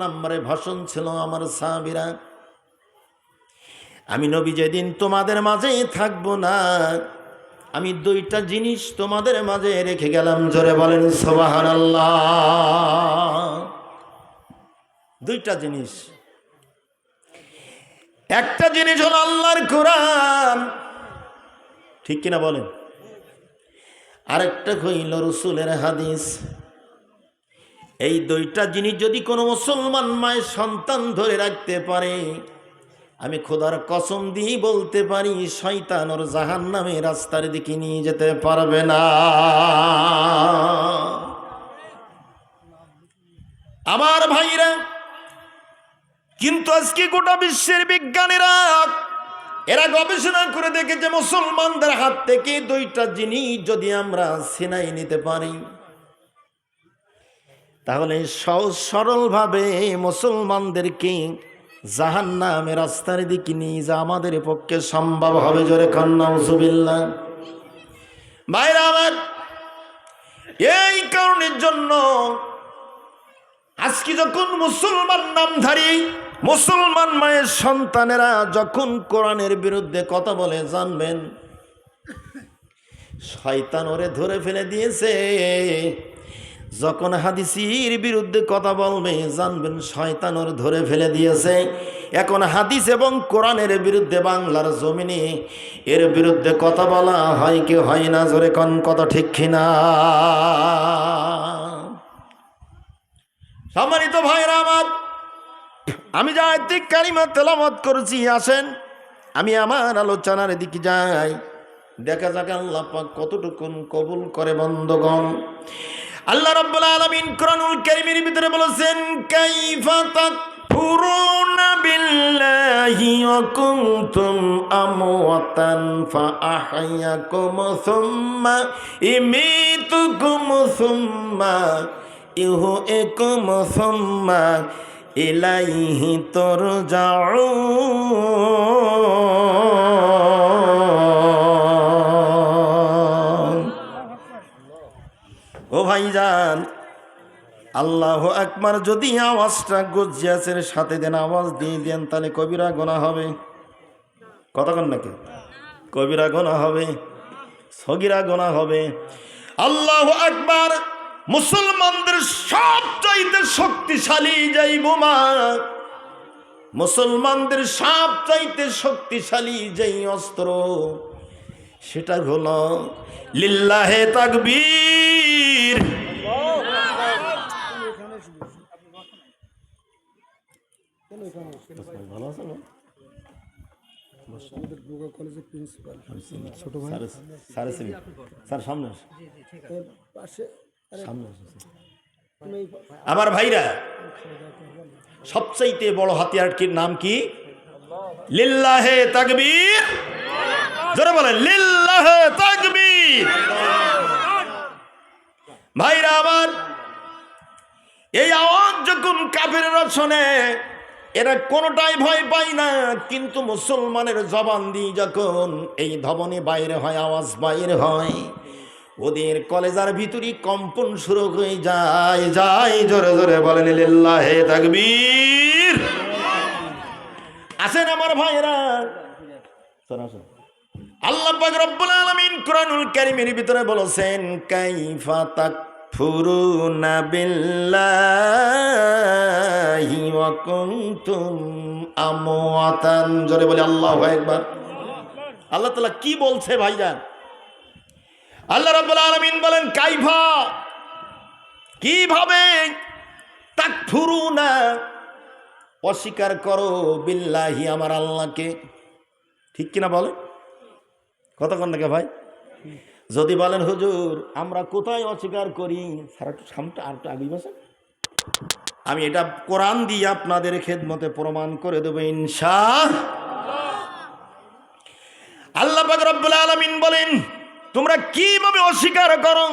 নম্বরে ভাষণ ছিল আমার সাহাবীরা, আমি নবী যেদিন তোমাদের মাঝে থাকবো না, আমি দুইটা জিনিস তোমাদের মাঝে রেখে গেলাম। জোরে বলেন সুবহানাল্লাহ। দুইটা জিনিস, একটা জিনিস হলো আল্লাহর কোরআন, ঠিক কিনা বলেন, আরেকটা হইল রাসূলের হাদিস। এই দুইটা জিনিস যদি কোনো মুসলমান মায়ের সন্তান ধরে রাখতে পারে, আমি খোদার কসম দিয়ে বলতে পারি শয়তান ওর জাহান্নামের রাস্তার দিকে নিয়ে যেতে পারবে না। আমার ভাইরা, কিন্তু আজকে গোটা বিশ্বের বিজ্ঞানীরা এরা গবেষণা করে দেখেছে মুসলমানদের হাত থেকে দুইটা জিনিস যদি আমরা ছিনাই নিতে পারি, তাহলে সহজ সরলভাবে মুসলমানদেরকে জাহান্নামের রাস্তার দিকে নিয়ে যা আমাদের পক্ষে সম্ভব হবে। জোরে কান নাউজুবিল্লাহ। ভাইরা আমার, এই কারণের জন্য আজকে যখন মুসলমান নামধারী মুসলমান মায়ের সন্তানেরা যখন কোরআনের বিরুদ্ধে কথা বলে, জানবেন শয়তান ওরে ধরে ফেলে দিয়েছে। যখন হাদিসের বিরুদ্ধে কথা বলবে, জানবেন শয়তান ওর ধরে ফেলে দিয়েছে। এখন হাদিস এবং কোরআনের বিরুদ্ধে বাংলার জমিনে এর বিরুদ্ধে কথা বলা হয় কি হয় না? জোরে কোন কথা ঠিক কিনা? সম্মানিত ভাইরা আমার, আমি যা আয়াতুল কারিমা তেলাওয়াত করেছি, আসেন আমি আমার আলোচনার দিকে যাই, দেখা যাক আল্লাহ পাক কতটুকুন কবুল করে। বন্ধগণ, আল্লাহ রাব্বুল আলামিন কোরআনুল কারীমের ভিতরে বলেছেন, কাইফা তাকফুরুনা বিল্লাহি ওয়া কুনতুম আমওয়াতান ফাআহইয়াকুম সুম্মা ইমিতুকুম সুম্মা ইউহইকুম সুম্মা ইলাইহি তুরজাউন। ও ভাইজান, আল্লাহু আকবার যদি আওয়াজটা গজ্জিয়াসের সাথে দেন, আওয়াজ দিয়ে দেন, তাহলে কবিরা গুনাহ হবে। কতক্ষণ নাকি? কবিরা গুনাহ হবে, সগীরা গুনাহ হবে। আল্লাহু আকবার মুসলমানদের সবচাইতে শক্তিশালী যেই বোমা, মুসলমানদের সবচাইতে শক্তিশালী যেই অস্ত্র, সেটা হলো লিল্লাহে তাকবীর। ভালো আছে না? ছোট ভাই স্যার সামনে আমার ভাইরা, সবচাইতে বড় হাতিয়ারটির নাম কি? লিল্লাহে তাকবীর। জোরে বলেন লিল্লাহে তাকবীর। ভাইরা আমার, এই আওয়াজ যখন কাফেররা শোনে, এরা কোনোটাই ভয় পায় না, কিন্তু মুসলমানের জবান দিয়ে যখন এই ধবনে বাইরে হয়, আওয়াজ বাইরে হয়, ওদের কলেজার ভিতরে কম্পন শুরু হয়ে যায়। জোরে জোরে বলেন লিল্লাহে তাকবীর। আসেন আমার ভাইরা, আল্লাহ পাক রব্বুল আলামিন কোরআনুল কারীমের ভিতরে বলেছেন, কাইফা তাকফুরুনা বিল্লাহি ওয়া কুনতুম আমওয়াতান। জোরে বলে আল্লাহু আকবার। আল্লাহ তাআলা কি বলছে ভাইজান? আল্লাহ রাব্বুল আলামিন বলেন, কাইফা, কিভাবে, তাকফুরুনা, অস্বীকার করো, বিল্লাহি, আমার আল্লাহকে। ঠিক কিনা বলেন? কতক্ষণ নাকি ভাই? যদি বলেন হুজুর আমরা কোথায় অস্বীকার করি, স্যার একটু সামনে আর একটু আগে বসেন, আমি এটা কোরআন দিয়ে আপনাদের খেদমতে প্রমাণ করে দেব ইনশাআল্লাহ। আল্লাহ পাক রব্বুল আলামিন বলেন, তোমরা কিভাবে অস্বীকার করো,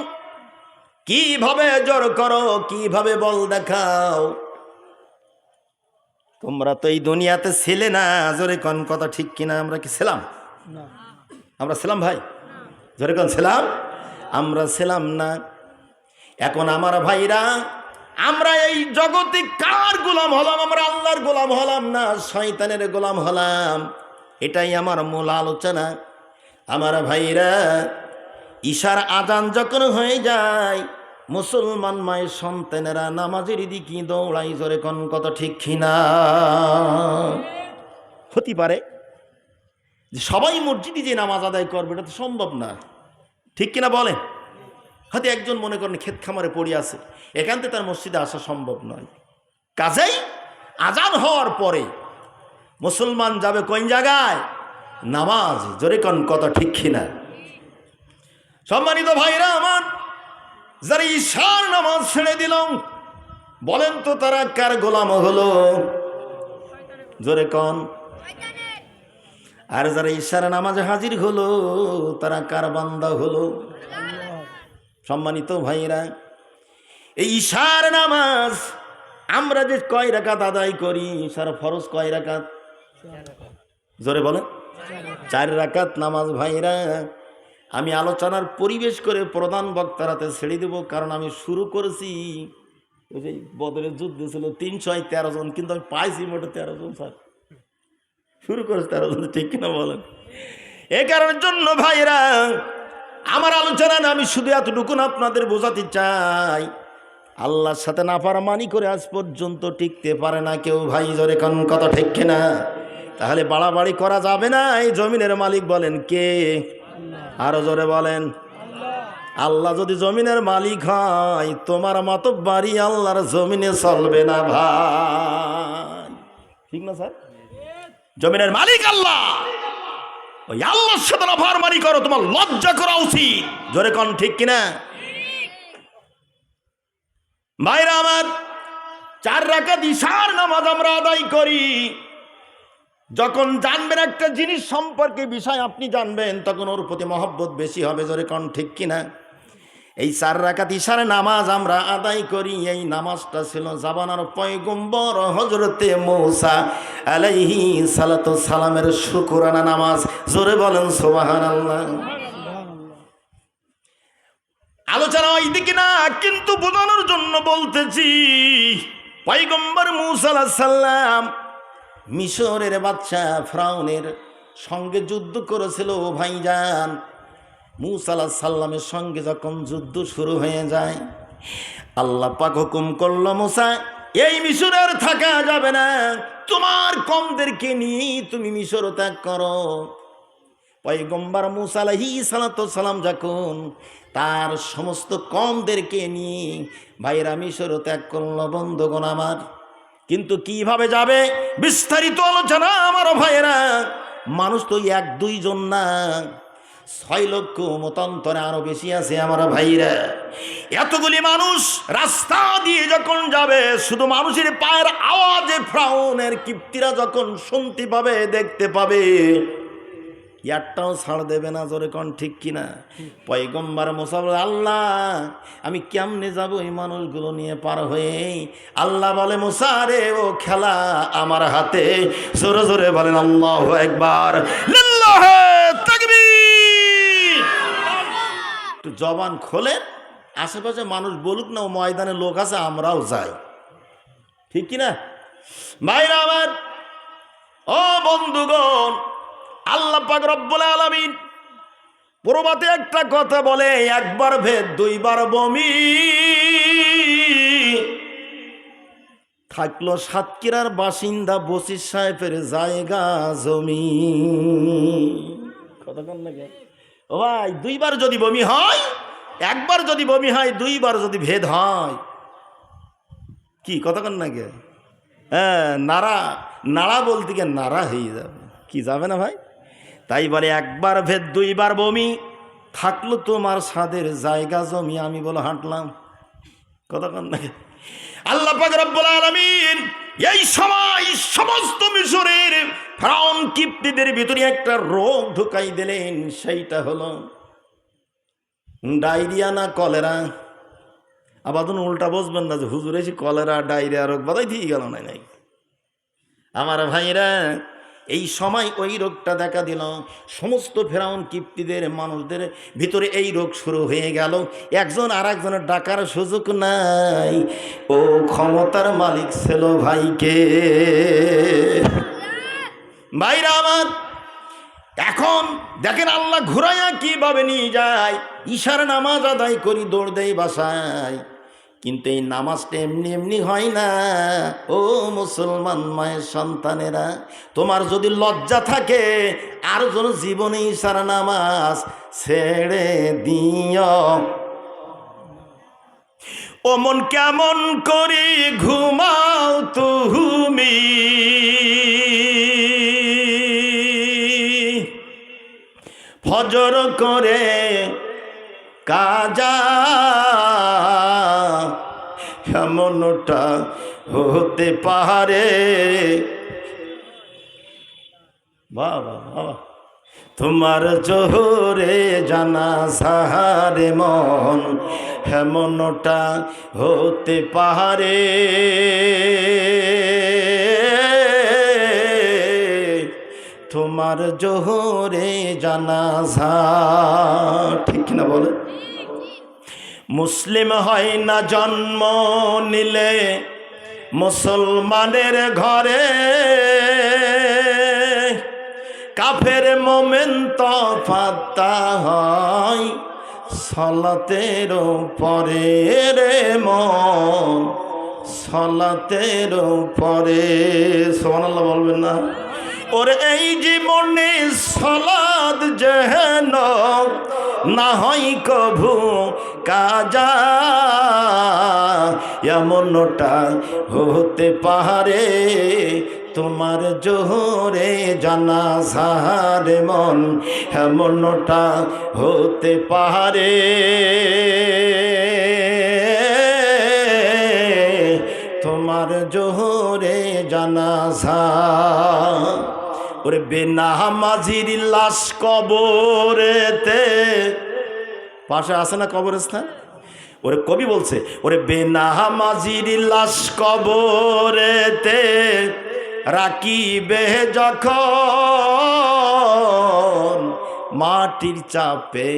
কিভাবে জোর করো, কিভাবে বল দেখাও। তোমরা তো এই দুনিয়াতে ছিলে না। জোরে কোন কথা ঠিক কিনা? আমরা কি ছিলাম? আমরা ছিলাম ভাই? জোরে কোন ছিলাম? আমরা ছিলাম না। এখন আমার ভাইরা, আমরা এই জগতে কার গোলাম হলাম? আমরা আল্লাহর গোলাম হলাম না শয়তানের গোলাম হলাম? এটাই আমার মূল আলোচনা। আমার ভাইরা, ঈশার আজান যখন হয়ে যায়, মুসলমান মায়ের সন্তানেরা নামাজের দিকে দৌড়াই, জোরে কোন কত ঠিক কিনা? হতে পারে যে সবাই মসজিদে যে নামাজ আদায় করবে, এটা তো সম্ভব না, ঠিক কিনা বলেন? হয়তো একজন মনে করেন ক্ষেত খামারে পড়ে আছে, এখান থেকে তার মসজিদে আসা সম্ভব নয়। কাজেই আজান হওয়ার পরে মুসলমান যাবে কোন জায়গায়? নামাজ, জোরে কোন কত ঠিক কিনা? সম্মানিত ভাইরা আমার, যারা ঈশার নামাজ ছেড়ে দিল, বলেন তো তারা কার গোলাম হলো? জোরে কোন। আর যারা ঈশার নামাজে হাজির হলো, তারা কার বান্দা হলো? সম্মানিত ভাইরা, এই ঈশার নামাজ আমরা যে কয় রাকাত আদায় করি, ঈশার ফরজ কয় রাকাত? জোরে বলেন। 4 রাকাত নামাজ। ভাইরা, আমি আলোচনার পরিবেশ করে প্রধান বক্তারাতে ছেড়ে দেব, কারণ আমি শুরু করেছি, ওই যে বদরের যুদ্ধ ছিল 313 জন, কিন্তু আমি পাইছি মোটে 13 জন। স্যার শুরু করেছে 13 জন, ঠিক কিনা বলেন? এ কারণের জন্য ভাইরা, আমার আলোচনা না, আমি শুধু এতটুকু আপনাদের বোঝাতে চাই, আল্লাহর সাথে নাফরমানি করে আজ পর্যন্ত টিকতে পারে না কেউ। ভাই জোরে কোন কথা ঠিক কিনা? তাহলে বাড়াবাড়ি করা যাবে না। এই জমিনের মালিক বলেন কে? আরো জোরে বলেন। আল্লাহ যদি জমিনের মালিক হয়, তোমার মতো বাড়ি আল্লাহর জমিনে চলবে না ভাই, ঠিক না স্যার? জমিনের মালিক আল্লাহ, ওই আল্লাহর সাথে নাফরমানি করো, তোমার লজ্জা করা উচিত। জোরে কোন ঠিক কিনা? ভাইরা আমার, 4 রাকাত ঈশার নামাজ আমরা আদায় করি। যখন জানবেন একটা জিনিস সম্পর্কে বিষয় আপনি জানবেন, তখন ওর প্রতি মহব্বত বেশি হবে। জোরে কোন ঠিক কিনা? এই 4 রাকাত ঈশার নামাজ আমরা আদায় করি। এই নামাজটা ছিল জামানার পয়গম্বর হযরতে মূসা আলাইহিস সালাতু সালামের শুকরানা নামাজ। জোরে বলেন সুবহানাল্লাহ। আলোচনা ওইদিকে না, কিন্তু বোঝানোর জন্য বলতেছি, পয়গম্বর মূসা আলাইহিস সালাম মিশরের বাদশা ফিরআউনের সঙ্গে যুদ্ধ করেছিল। ভাইজান, মূসা আলাইহিস সালামের সঙ্গে যখন যুদ্ধ শুরু হয়ে যায়, আল্লাহ পাক হুকুম করলো, মূসা এই মিশরের থাকা যাবে না, তোমার কওমদেরকে নিয়ে তুমি মিশর ত্যাগ করো। পয়গম্বর মূসা আলাইহিস সালাম যখন তার সমস্ত কওমদেরকে নিয়ে ভাইরা মিশর ত্যাগ করলো। বন্ধুগণ আমার, কিন্তু কিভাবে যাবে বিস্তারিত আলোচনা আমার ভাইরা। মানুষ তো 1-2 জন না, 6 লক্ষ মতান্তরে আরো বেশি আছে আমার ভাইরা। এতগুলি মানুষ রাস্তা দিয়ে যখন যাবে, শুধু মানুষের পায়ের আওয়াজে ফিরআউনের কিপ্তিরা যখন শুনতে পাবে, দেখতে পাবে, একটাও ছাড় দেবে না। জোরে কোন ঠিক কিনা? পয়গম্বর মূসা বলে, আল্লাহ আমি কেমনে যাব এই মানুষগুলো নিয়ে পার হয়ে? আল্লাহ বলে, মূসা রে, ও খেলা আমার হাতে। জোরে জোরে বলেন আল্লাহু আকবার, লিল্লাহি তাকবীর। একটু জবান খোলেন, আশেপাশে মানুষ বলুক না ও ময়দানে লোক আছে, আমরাও যাই, ঠিক কিনা? ভাইরা আমার, ও বন্ধুগণ, আল্লাহ পাক রব্বুল আলামিন প্রবাদে একটা কথা বলে, 1 বার ভেদ 2 বার বমি। থাকলো সাতক্ষীরার বাসিন্দা বশির সাহেবের জায়গা জমি। কতক্ষণ লাগে ও ভাই? 2 বার যদি বমি হয়, 1 বার যদি বমি হয়, 2 বার যদি ভেদ হয়, কি কতক্ষণ লাগে? হ্যাঁ, নাড়া নাড়া বলতে গিয়ে নাড়া হয়ে যাবে, কি যাবে না ভাই? তাই বলে 1 বার ভেদ 2 বার বমি, থাকলো তোমার সাদের জায়গা জমি, আমি বলো হাঁটলাম। কতক্ষণ লাগে? আল্লাহ পাক রব্বুল আলামিন এই সময় সমস্ত মিশরের ফিরআউন কিপ্তিদের ভিতরে একটা রোগ ঢুকাই দিলেন। সেইটা হলো ডায়রিয়া না কলেরা। আবার উল্টা বুঝবেন না যে হুজুর এসে কলেরা ডায়রিয়া রোগ বাদাই দিয়ে গেল। নাই আমার ভাইরা, এই সময় ওই রোগটা দেখা দিল। সমস্ত ফেরাউন কিপ্তিদের মানুষদের ভিতরে এই রোগ শুরু হয়ে গেল। একজন আর একজনের ডাকার সুযোগ নাই। ও ক্ষমতার মালিক ছিল ভাইকে। ভাইরা আমার, এখন দেখেন আল্লাহ ঘুরাইয়া কিভাবে নিয়ে যায়। ঈশার নামাজ আদায় করি, দৌড় দেয় বাসায়। কিন্তু এই নামাজটা এমনি এমনি হয় না। ও মুসলমান মায়ের সন্তানেরা, তোমার যদি লজ্জা থাকে আর যেন জীবনে ঈশার নামাজ ছেড়ে দিও। ও মন কেমন করে ঘুমাও তুমি, ফজর করে কাজা, এমনটা হতে পারে। বাবা বাবা, তোমার জোহরে জানাজারে মন, এমনটা হতে পারে। তোমার জোহরে জানাজা, ঠিক না বলে? মুসলিম হয় না জন্ম নিলে মুসলমানের ঘরে, কাফের মোমেন তফাৎ হয় সলাতের পরে রে মন, সলাতের পরে। সুবহানাল্লাহ বলবেন না? ওরে এই জীবনে সলাদ যেন না হয় কভু কাজা, এমনটা হতে পারে। তোমার জোহরে জানাজারে মন, এমনটা হতে পারে। তোমার জোহরে জানাজা। ওরে বেনামাজির লাশ কবরেতে, পাশে আছে না কবরস্থান? ওরে কবি বলছে, ওরে বেনামাজির লাশ কবরেতে রাখিবে যখন, মাটির চাপে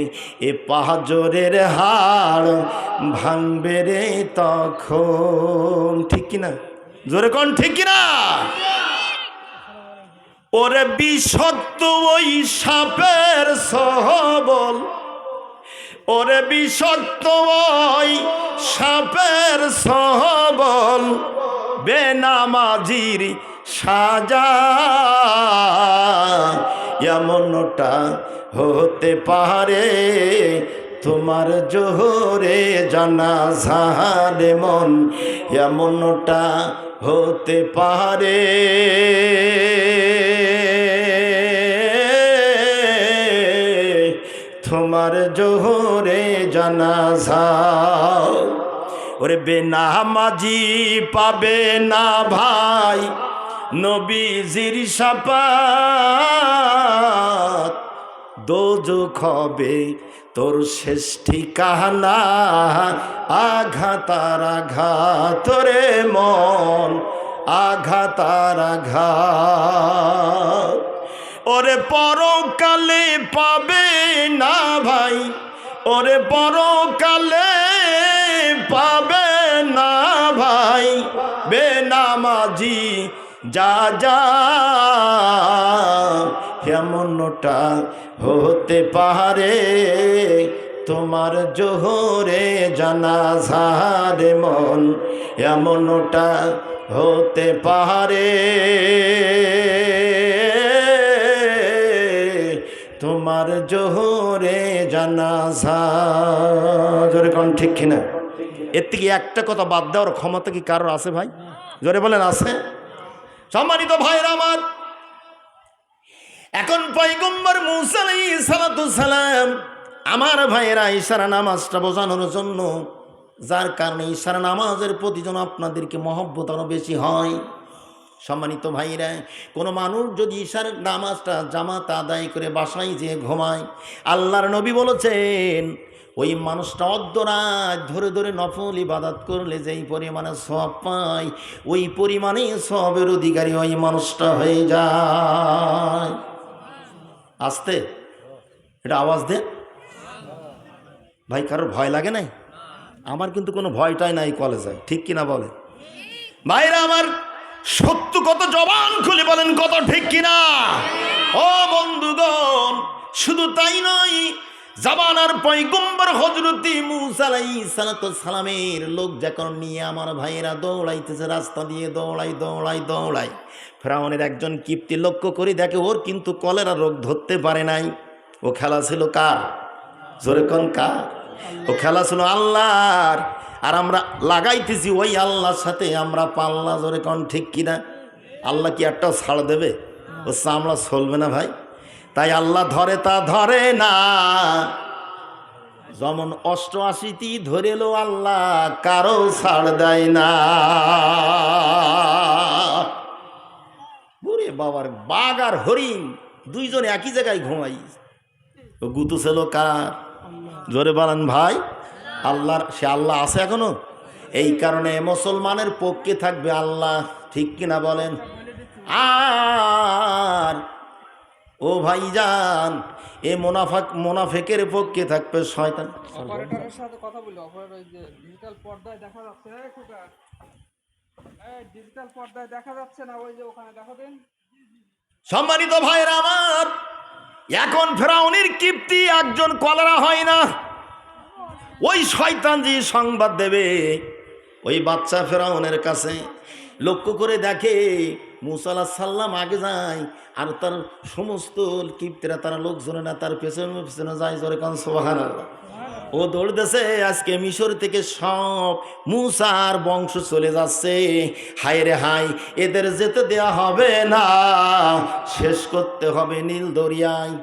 এ পাহাজরের হাড় ভাঙবে রে তখন। ঠিক কিনা? জোরে কোন ঠিক কিনা? ওরে বিষত্ব ওই সাপের সহবল, ওরে বিষত্ব ওই সাপের সহবল, বেনামাজির সাজা, এমনটা হতে পারে। তোমার জোহরে জানাজারে মন, এমনটা হতে পারে। তোমার জোহরে জানাজা। ওরে বেনামাজি পাবে না ভাই নবীজির শাফাত, দোজখ হবে তোর শেষ ঠিকানা। আঘাতার আঘাত রে মন, আঘাতার আঘাত। ওরে পরকালে পাবে না ভাই, ওরে পরকালে পাবে না ভাই বেনামাজি যা যা, এমনটা হতে পারে। তোমার জোহরে জানাজারে মন, এমনটা হতে পারে। তোমার জোহরে জানাজা। জোরে কোন ঠিক কিনা? এর থেকে একটা কথা বাদ দেওয়ার ক্ষমতা কি কারোর আছে ভাই? জোরে বলেন আছে? সম্মানিত ভাইরা আমার, এখন পয়গম্বর মুসা আলাইহিস সালাতু সালাম আমার ভাইয়েরা ইশারা নামাজটা বোঝানোর জন্য, যার কারণে ইশারা নামাজের প্রতি যেন আপনাদেরকে মহব্বত আরো বেশি হয়। সম্মানিত ভাইরা, কোনো মানুষ যদি ইশার নামাজটা জামাত আদায় করে বাসায় যেয়ে ঘুমায়, আল্লাহর নবী বলেছেন ওই মানুষটা অর্ধরাত ধরে ধরে নফল ইবাদত করলে যেই পরিমাণে সওয়াব পায়, ওই পরিমাণে সওয়াবের অধিকারী ওই মানুষটা হয়ে যায়। আসতে এটা আওয়াজ দেন ভাই, কারোর ভয় লাগে নাই? আমার কিন্তু কোনো ভয়টাই নাই কলেজে, ঠিক কিনা বলে ভাইরা আমার? সত্য কত জবান খুলে বলেন, কত ঠিক কিনা? ও বন্ধুগণ, শুধু তাই নয়, জামানার পয়গম্বর হযরতে মূসা আলাইহিস সালামের লোক যখন নিয়ে আমার ভাইয়েরা দৌড়াইতেছে, রাস্তা দিয়ে দৌড়াই। ফেরাউনের একজন কিপ্তি লক্ষ্য করে দেখে ওর কিন্তু কলেরা রোগ ধরতে পারে নাই। ও খেলা ছিল কার? জোরে কোন কার? ও খেলা ছিল আল্লাহর। আর আমরা লাগাইতেছি ওই আল্লাহর সাথে আমরা পাল্লা, জোরে কোন ঠিক কিনা? আল্লাহ কি একটাও ছাড় দেবে? ও চামড়া চলবে না ভাই। তাই আল্লাহ ধরে তা ধরে না, যেমন 88টি ধরেলো আল্লাহ কারো ছাড় দেয় না। ওরে বাবার, বাঘ আর হরিণ দুইজন একই জায়গায় ঘুমাই। ও গুতু ছিল কার? জোরে বলেন ভাই। আল্লাহর। সে আল্লাহ আছে এখনো। এই কারণে মুসলমানের পক্ষে থাকবে আল্লাহ, ঠিক কিনা বলেন? আর ও ভাইজান, এ মুনাফিকের পক্ষে থাকবে শয়তান। অপারেটরের সাথে কথা বলি। অপারেটর, ওই যে ডিজিটাল পর্দায় দেখা যাচ্ছে, ডিজিটাল পর্দায় দেখা যাচ্ছে না, ওই যে ওখানে দেখা দেন। সম্মানিত ভাইরা আমার, এখন ফেরাউনের কিপ্তি একজন কলেরা হয় না। ওই শয়তান যে সংবাদ দেবে ওই বাচ্চা ফেরাউনের কাছে, লক্ষ্য করে দেখে মূসা আলাইহিস সালাম আগে যায় আর তার সমস্ত কিপ্তিরা, তার লোকজনেরা তার পেছনে যায়। জোরে কান সুবহানাল্লাহ। ও দৌড়তেছে, আজকে মিশর থেকে সব মূসার বংশ চলে যাচ্ছে। হায় রে হায়, এদের যেতে দেয়া হবে না, শেষ করতে হবে নীল দরিয়ায়।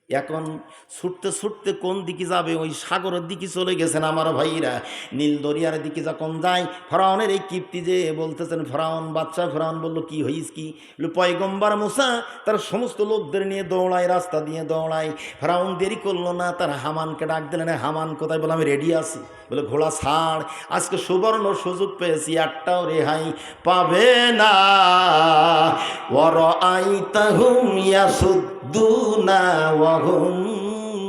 এখন ছুটতে কোন দিকে যাবে? ওই সাগরের দিকে চলে গেছেন আমার ভাইরা। নীল দরিয়ার দিকে যখন যায়, ফেরাউনের এই কিপ্তি যে বলতেছেন, ফেরাউন বাচ্চা ফেরাউন বলল, কি হইস কি? পয়গম্বর মূসা তার সমস্ত লোকদের নিয়ে দৌড়ায়, রাস্তা দিয়ে দৌড়ায়। ফেরাউন দেরি করলো না, তার হামানকে ডাক দিলেন। হামান কোথায়? বলে আমি রেডি আছি। বলে ঘোড়া ছাড়, আজকে সুবর্ণ সুযোগ পেয়েছি, একটাও রেহাই পাবে না। ওয়ারাআইতাহুম ইয়াসুদ্দুনা ওয়া হুম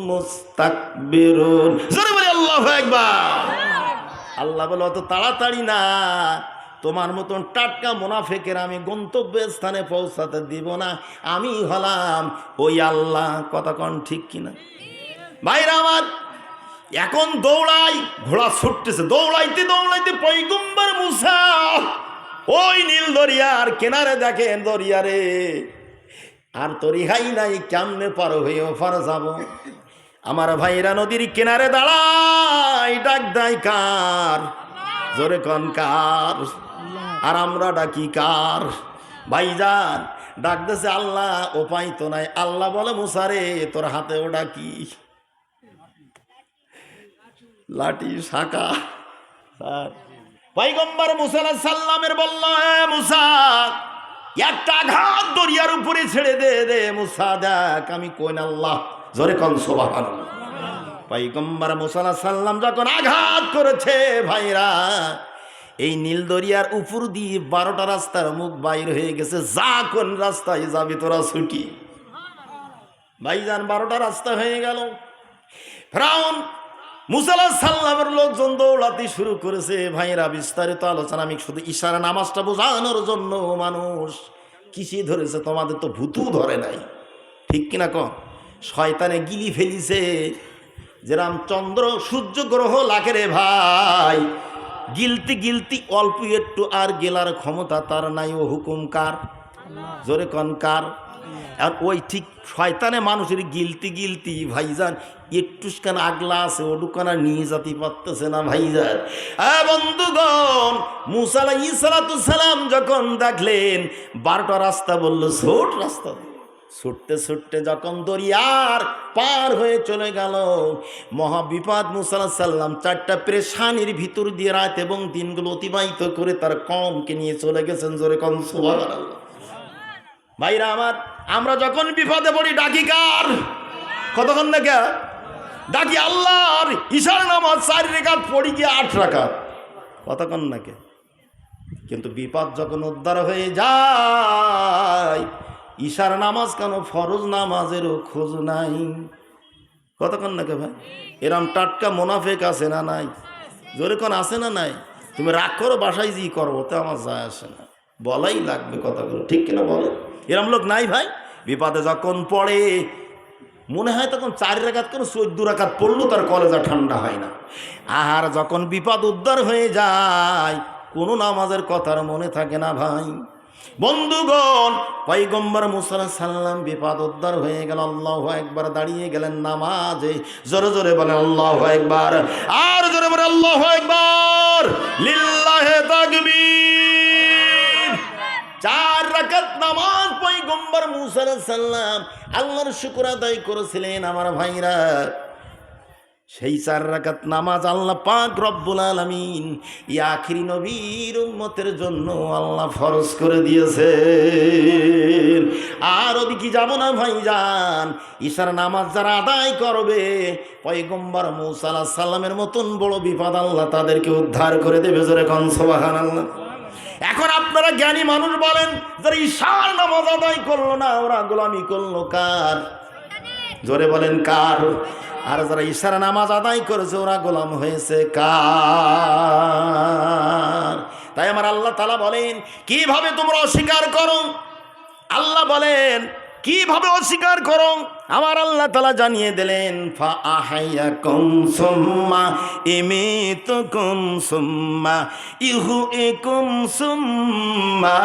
মুস্তাকবিরুন। জোরে বলে আল্লাহু আকবার। আল্লাহ বলে অত তাড়াতাড়ি না, তোমার মতন টাটকা মুনাফিকের আমি গন্তব্যের স্থানে পৌঁছাতে দিব না। আমি হলাম ওই আল্লাহ। কথা কোন ঠিক কিনা ভাইরা আমার? এখন দৌড়াই, ঘোড়া ছুটতেছে, দৌড়াইতে পয়গম্বর মূসা ওই নীল দরিয়ার কিনারে দেখেন, দরিয়ারে আর তো রেহাই নাই, কেমনে পার হয়ে ওপার যাব? আমার ভাইরা নদীর কিনারে দাঁড়াই, ডাক দেয় কার? জোরে কোন কার? আর আমরা ডাকি কার? ভাইজান ডাক দিছে আল্লাহ, উপায় তো নাই। আল্লাহ বলে, মূসা রে, তোর হাতেও ডাকি, লাঠি শাখা। পয়গম্বর মূসা আলাইহিস সালামের বলল, হে মূসা, একটা আঘাত দরিয়ার উপরে ছেড়ে দে। মূসা দেখ আমি কোন আল্লাহ। জোরে কোন সুবহানাল্লাহ। পয়গম্বর মূসা আলাইহিস সালাম যখন আঘাত করেছে, ভাইরা এই নীল দরিয়ার উপর দিয়ে 12টা রাস্তার মুখ বাইর হয়ে গেছে। যা কোন রাস্তায় যাবি তোরা ছুটি। ভাইজান 12টা রাস্তা হয়ে গেল। ফেরাউন মূসা আলাইহিস সালামের লোকজন দৌড়াতে শুরু করেছে। ভাইরা বিস্তারিত আলোচনা আমি শুধু ইশারা নামাজটা বোঝানোর জন্য। মানুষ কিসে ধরেছে? তোমাদের তো ভূতু ধরে নাই, ঠিক কিনা কন? শয়তানে গিলি ফেলিছে। যেরাম চন্দ্র সূর্য গ্রহ লাগে রে ভাই, গিলতি অল্প একটু আর গেলার ক্ষমতা তার নাই। ও হুকুম কার? জোরে কন কার? আর ওই ঠিক শয়তানে মানুষের গিলতি ভাইজান একটুখান আগলা আছে, ও দোকানা নিয়ে যেতে পারতেছে না ভাইজান। বন্ধুগণ, মূসা আলাইহিস সালাম যখন দেখলেন 12টা রাস্তা, বলল ছোট রাস্তা। ছুটতে যখন দরিয়ার পার হয়ে চলে গেল, মহাবিপদ। মূসা আলাইহিস সালাম 4টা পেরেশানির ভিতর দিয়ে রাত এবং দিনগুলো অতিবাহিত করে তার কওমকে নিয়ে চলে গেছেন। জোরে কোন সুবহানাল্লাহ। ভাইরা আমার, আমরা যখন বিপদে পড়ি ডাকি কার? কতক্ষণ দেখা ডাকি আল্লাহর ঈশার নামাজ 4 রাকাত পড়ি গিয়ে 8 রাকাত, কতক্ষণ নাকি। কিন্তু বিপদ যখন উদ্ধার হয়ে যায়, ঈশার নামাজ কেন ফরজ নামাজেরও খোঁজ নাই, কতক্ষণ নাকি ভাই। এরম টাটকা মুনাফিক আছে না নাই? জোরে কোন আছে না নাই? তুমি রাগ করো, বাসায় জি করবো, তো আমার যায় আসে না, বলাই লাগবে কথাগুলো, ঠিক কিনা বলে? এরম লোক নাই ভাই? বিপদে যখন পড়ে মনে হয় তখন 4 রাকাত করে 14 রাকাত পড়লো তার কলেজা ঠান্ডা হয় না। আর যখন বিপদ উদ্ধার হয়ে যায় কোনো নামাজের কথার মনে থাকে না ভাই। বন্ধুগণ, পয়গম্বর মুসা আলাইহিস সালাম বিপদ উদ্ধার হয়ে গেল, আল্লাহু আকবার, দাঁড়িয়ে গেলেন নামাজে। জোরে জোরে বলেন আল্লাহু আকবার, আর জোরে বলেন আল্লাহু আকবার, লিল্লাহি তাকবীর। 4 রাকাত নামাজ পয়গম্বর মুসা আলাইহিস সালাম আল্লাহর শুকর আদায় করেছিলেন। আমার ভাইরা, সেই 4 রাকাত নামাজ আল্লাহ পাক রব্বুল আলামিন এই আখিরি নবীর উম্মতের জন্য আল্লাহ ফরজ করে দিয়েছেন। আর ওদিকে যাব না ভাইজান, ঈশার নামাজ যারা আদায় করবে পয়গম্বর মুসা আলাইহিস সালামের মতন বড় বিপদ আল্লাহ তাদেরকে উদ্ধার করে দেবে। জোরে কোন সুবহানাল্লাহ। এখন আপনারা জ্ঞানী মানুষ বলেন, যারা ঈশার নামাজ আদায় করলো না ওরা গোলামি করলো কার? জোরে বলেন কার? আর যারা ঈশার নামাজ আদায় করেছে ওরা গোলাম হয়েছে কার? তাই আমার আল্লাহ তাআলা বলেন, কিভাবে তোমরা অস্বীকার করো? আল্লাহ বলেন কিভাবে অস্বীকার করো? আমার আল্লাহ তাআলা জানিয়ে দিলেন, ফা আহায়াকুম সুম্মা ইমিতুকুম সুম্মা ইহুইকুম সুম্মা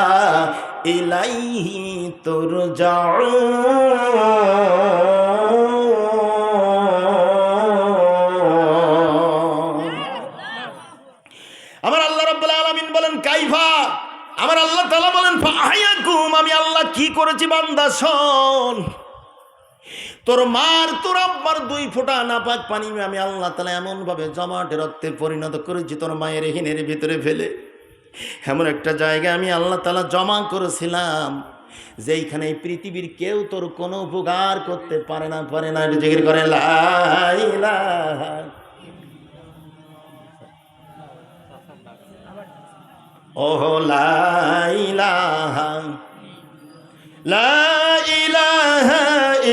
ইলাইহি তুরজাউন। আমার আল্লাহ রাব্বুল আলামিন বলেন কাইফা, আমার আল্লাহ তাআলা বলেন ফাহায়াকুম, আমি আল্লাহ কি করেছি বান্দা শোন। তোর মার তোর আব্বার 2 ফোঁটা নাপাক পানি আমি আল্লাহ তাআলা এমন ভাবে জমাটে রক্তে পরিণত করেছি তোর মায়ের হিনের ভিতরে ফেলে। এমন একটা জায়গা আমি আল্লাহ তাআলা জমা করেছিলাম যেইখানে পৃথিবীর কেউ তোর কোনো উপকার করতে পারে না। একটু জিকির করে লা ইলাহা। ওহো লা ইলাহা, লা ইলাহা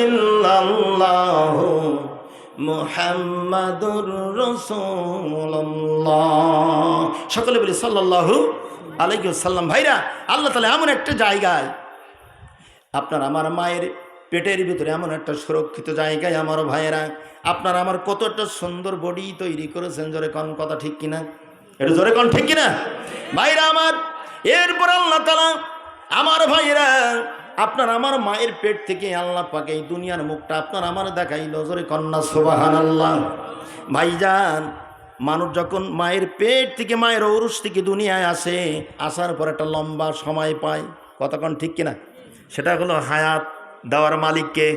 ইল্লাল্লাহু মুহাম্মাদুর রাসূলুল্লাহ। সকলে বলি সাল্লাল্লাহু আলাইহি ওয়াসাল্লাম। ভাইরা, আল্লাহ তাআলা এমন একটা জায়গায়, আপনার আমার মায়ের পেটের ভিতরে এমন একটা সুরক্ষিত জায়গায় আমার ভাইয়েরা আপনার আমার কত একটা সুন্দর বডি তৈরি করেছেন। জোরে কোন কথা ঠিক কিনা? এটা জোরে কোন ঠিক কিনা ভাইরা আমার? এরপর আল্লাহ তাআলা আমার ভাইরা আপনার আমার মায়ের পেট থেকে আল্লাহ পাক এই দুনিয়ার মুখটা আপনার আমার দেখাইল। জোরে কন্যা সুবহানাল্লাহ। ভাইজান, মানুষ যখন মায়ের পেট থেকে মায়ের ঔরস থেকে দুনিয়ায় আসে, আসার পর একটা লম্বা সময় পায়, কতক্ষণ ঠিক কিনা? সেটা হলো হায়াত দেওয়ার মালিককে।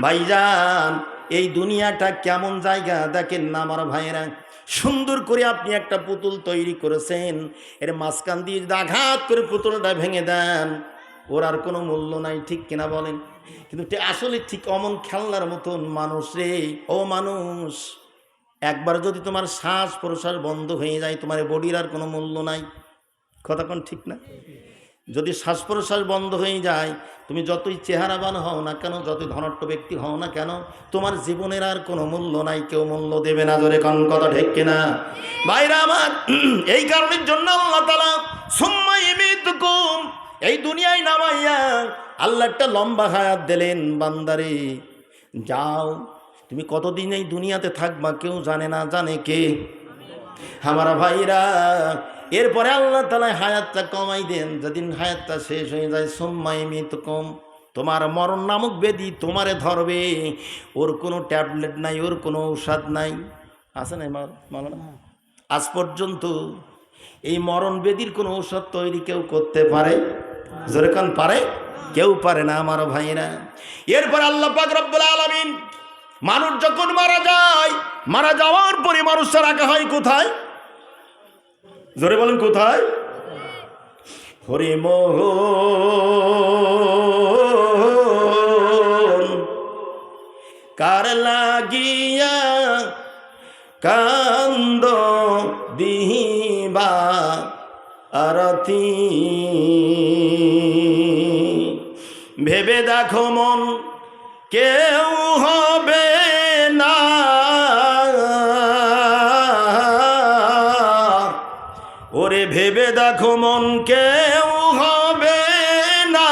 ভাইজান, এই দুনিয়াটা কেমন জায়গা দেখেন না আমার ভাইরা। সুন্দর করে আপনি একটা পুতুল তৈরি করেছেন, এর মাঝখান দিয়ে আঘাত করে পুতুলটা ভেঙে দেন, ওর আর কোনো মূল্য নাই, ঠিক কিনা বলেন? কিন্তু আসলে ঠিক অমন খেলনার মতন মানুষ রে। ও মানুষ, একবার যদি তোমার শ্বাস প্রশ্বাস বন্ধ হয়ে যায় তোমার বডির আর কোনো মূল্য নাই, কতক্ষণ ঠিক না? যদি শ্বাস প্রশ্বাস বন্ধ হয়ে যায় তুমি যতই চেহারাবান হও না কেন, যতই ধনাঢ্য ব্যক্তি হও না কেন, তোমার জীবনের আর কোনো মূল্য নাই, কেউ মূল্য দেবে না। জোরে কোন কথা ঠিক কিনা ভাইরা আমার? এই কারণের জন্য আল্লাহ তাআলা সুম্মা ইমিতুকুম এই দুনিয়ায় নামাইয়া আল্লাহ একটা লম্বা হায়াত দিলেন। বান্দারে যাও, তুমি কতদিন এই দুনিয়াতে থাকবা কেউ জানে না, জানে কে? আমার ভাইরা, এরপরে আল্লাহ তাআলা হায়াতটা কমাই দেন। যেদিন হায়াতটা শেষ হয়ে যায় সুম্মা ইমিতুকুম, তোমার মরণ নামক ব্যাধি তোমারে ধরবে। ওর কোনো ট্যাবলেট নাই, ওর কোনো ঔষধ নাই, আছে না মাওলানা? আজ পর্যন্ত এই মরণ ব্যাধির কোনো ঔষধ তৈরি কেউ করতে পারে? জোরে কোন পারে? কেউ পারে না আমার ভাইরা। এরপর আল্লাহ পাক রব্বুল আলামিন মানুষ যখন মারা যায়, মারা যাওয়ার পরে মানুষটা রাখা হয় কোথায়? জোরে বলেন কোথায়? হরি মোহন কার লাগিয়া আরতি ভেবে দেখো মন কেউ হবে না, ওরে ভেবে দেখো মন কেউ হবে না,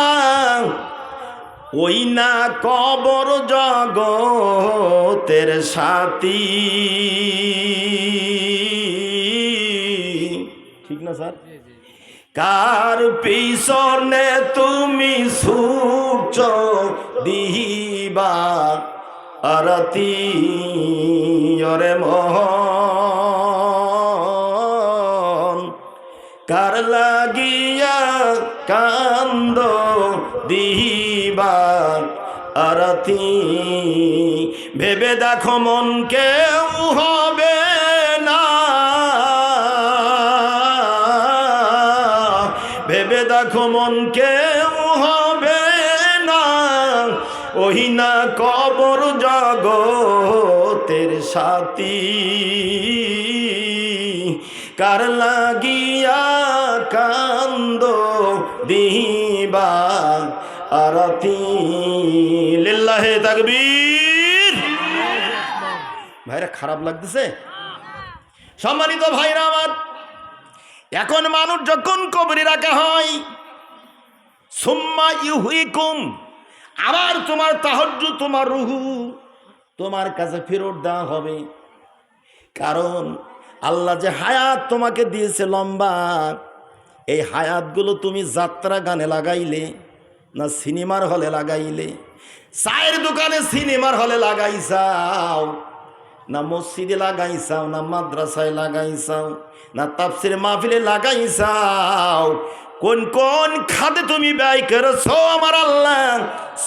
ওই না কবর জগতের সাথী। ঠিক না স্যার? কার পিছনে তুমি ছুটছ দিবা আরতি, ওরে মোহন কার লাগিয়া কান্দ দিবা আরতি। ভেবে দেখো মন কেউ হবে না, ভেবে দেখো মন কেউ হবে না, ওই না কবর জগতের সাথী। কার লাগিয়া কান্দ দিবা আরতি। লিল্লাহে তাকবীর। ভাইরা খারাপ লাগতেছে? সম্মানিত ভাইরা আমার, এখন মানুষ যখন কবরে রাখা হয়, সুম্মা ইউহয়িকুম, আবার তোমার তাহাজ্জুদ, তোমার রুহু তোমার কাছে ফেরত দেওয়া হবে। কারণ আল্লাহ যে হায়াত তোমাকে দিয়েছে লম্বা, এই হায়াতগুলো তুমি যাত্রা গানে লাগাইলে না সিনেমার হলে লাগাইলে, চায়ের দোকানে সিনেমার হলে লাগাইছাও, না মসজিদে লাগাইছাও, না মাদ্রাসায় লাগাইছাও, না তাফসির মাহফিলে লাগাইছাও, কোন কোন খাতে তুমি ব্যয় করেছো আমার আল্লাহ।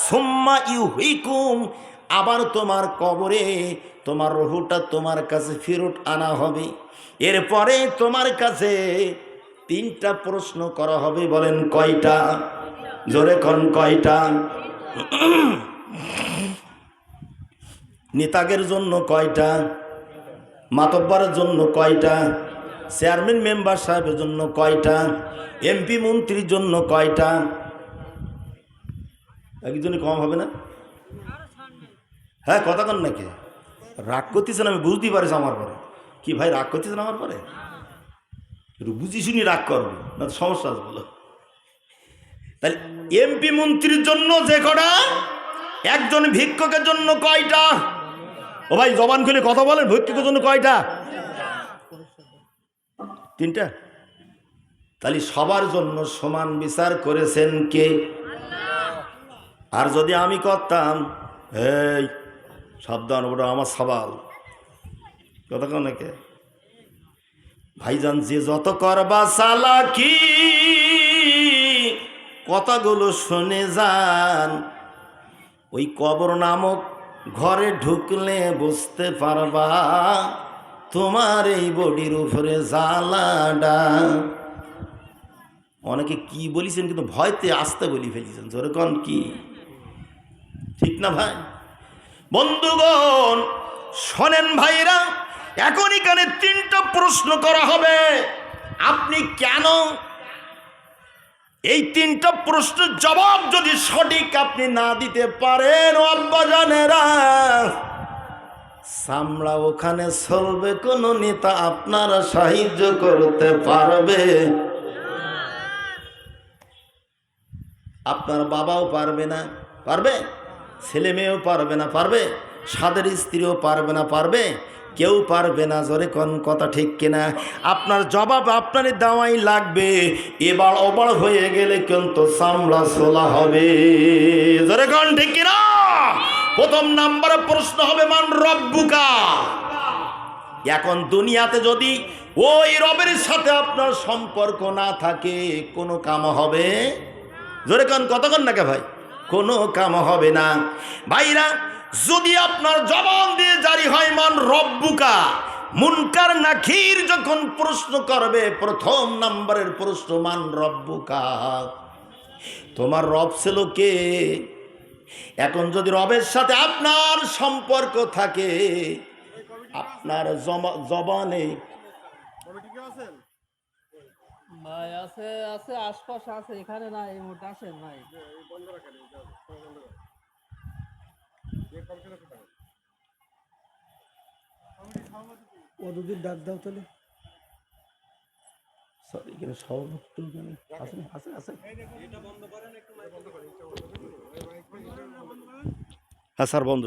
সুম্মা ইউহয়িকুম, আবার তোমার কবরে তোমার রুহুটা তোমার কাছে ফেরত আনা হবে। এরপরে তোমার কাছে 3টা প্রশ্ন করা হবে। বলেন কয়টা? জোরে কোন কয়টা? নেতাদের জন্য কয়টা? মাতব্বরের জন্য কয়টা? চেয়ারম্যান মেম্বার সাহেবের জন্য কয়টা? এমপি মন্ত্রীর জন্য কয়টা? একজনই কম হবে না? হ্যাঁ, কথা কন নাকি? রাগ করতেছেন? আমি বুঝতেই পারিস আমার পরে। কি ভাই রাগ করতেছেন আমার পরে? একটু বুঝি শুনি রাগ করবো না, সমস্যা আছে বলো। তাহলে এমপি মন্ত্রীর জন্য যে কটা, একজন ভিক্ষুকের জন্য কয়টা? ও ভাই জবান খুলে কথা বলেন, ভিক্ষুকের জন্য কয়টা? 3টা। তাহলে সবার জন্য সমান বিচার করেছেন কে? আর যদি আমি করতাম, এই সাবধান, ওটা আমার সবাল, কথা কেন নাকি? ভাইজান, যে যত করবা চালাকি, কথাগুলো শুনে যান। ওই কবর নামক ঘরে ঢুকলে বুঝতে পারবা তোমার এই বডির উপরে জ্বালাডা। অনেকে কি বলিছেন, কিন্তু ভয়তে আসতে বলি ফেলিছেন। জোরে কন কি? ঠিক না ভাই? বন্ধুগণ শোনেন ভাইরা, এখন এখানে 3টা প্রশ্ন করা হবে। আপনি কেন এই 3টা প্রশ্নের জবাব যদি সঠিক আপনি না দিতে পারেন, ও আব্বা জানেরা, সামলা ওখানে চলবে, কোন নেতা আপনারা সাহায্য করতে পারবে? আপনার বাবাও পারবে না। পারবে? ছেলে মেয়েও পারবে না। পারবে? সাদের স্ত্রীও পারবে না। পারবে? কেউ পারবে না। জোরে কোন কথা ঠিক কিনা? আপনার জবাব আপনারই দেওয়াই লাগবে। এবার ওবার হয়ে গেলে কিন্তু সামলা সোলা হবে। জোরে কোন ঠিক কিনা? প্রথম নাম্বারে প্রশ্ন হবে, মান রব্বুকা। এখন দুনিয়াতে যদি ওই রবের সাথে আপনার সম্পর্ক না থাকে, কোনো কাম হবে? জোরে কোন কথা কন নাকি ভাই? কোনো কাম হবে না। ভাইরা, যদি আপনার জবান দিয়ে জারি হয় মান রব্বুকা, মুনকার নাকির যখন প্রশ্ন করবে, প্রথম নাম্বারের প্রশ্ন মান রব্বুকা, তোমার রব ছিল কে? এখন যদি রবের সাথে আপনার সম্পর্ক থাকে, আপনার জবানে ভাই আছে আছে আশপাশে আছে, এখানে নাই, এই মুহূর্তে আসেন নাই। কতদিন ডাক দাও তাহলে? স্যার এখানে সভাপতি আছে আছে আছে। হ্যাঁ স্যার বন্ধ।